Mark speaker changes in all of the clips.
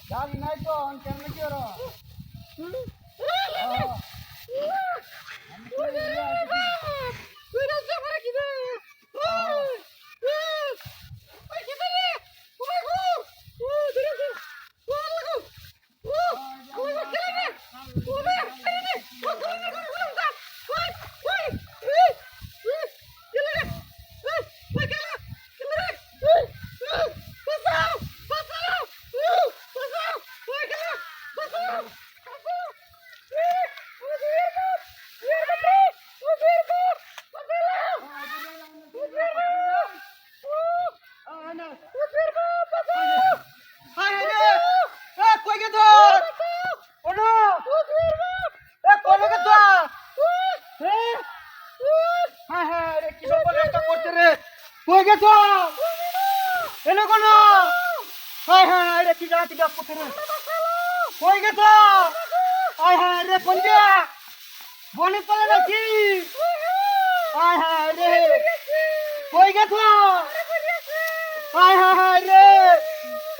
Speaker 1: গাড়ি নাই তো কেমন কি ওরা কই গেছ এলো কোন হায় হায় রে কি রাত ডাক করতে রে কই গেছ হায় হায় রে পঞ্জা বনে চলে নাকি হায় হায় রে কই গেছ হায় হায় রে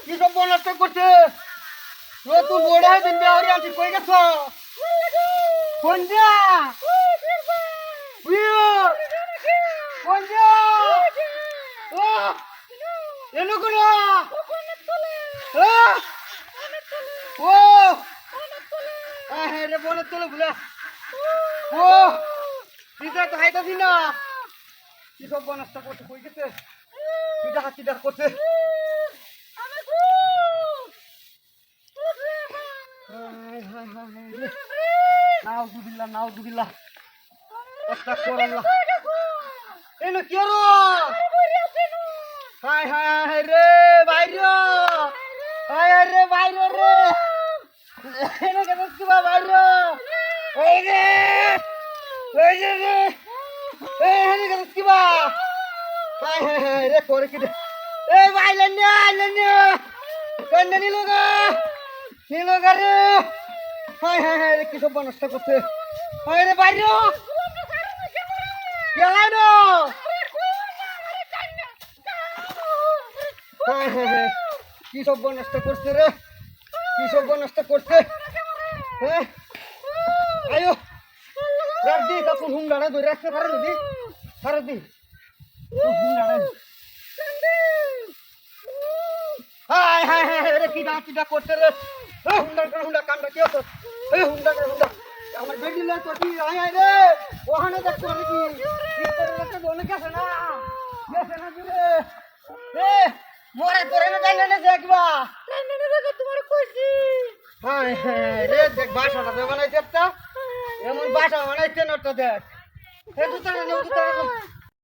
Speaker 1: কি সব বনষ্ট করছে নতুন বড় হয়ে দিন আরে আছি কই গেছ পঞ্জা পঞ্জা এলো কোন ও রে বনের তোলে ভুলে ও দিদা তো হাইতাছি না কি সব বনষ্ট করছে কই গেছে চিটা করছে নাউজুবিল্লাহ একটা করল্লাহ এনো কি রো হায় হায় রে বাইরে হায় রে বাইরে রে এনো কেন কি বাইরে এই রে এই এনো কেন কি হায় হায় রে করে কি এই বাইলে নে কন্যা নিলোগা রে হায় হায় রে কি সব নষ্ট করছে হায় রে বাইরে কেন কি সব নষ্ট করছে রে কি সব নষ্ট করছে হ্যাঁ আয়ো রাখদি তখন হুন্ডাড়া ধরে রাখতে পারে যদি সারাদি হুন্ডাড়া হায় হায় হায় রে কিটা করছে রে হুন্ডা কামটা কি হতো হুন্ডা আমার বেডিলে তো কি আয় রে ওখানে দেখতে পারি কি দেখতে অনেক আছে না জুড়ে মোরে তোরে না জানি না দেখবা তোমার কইছি হায় হায় রে দেখ বাসাটা বানাইছে একটা এমন বাসা বানাইছে না তো দেখ হে দুটা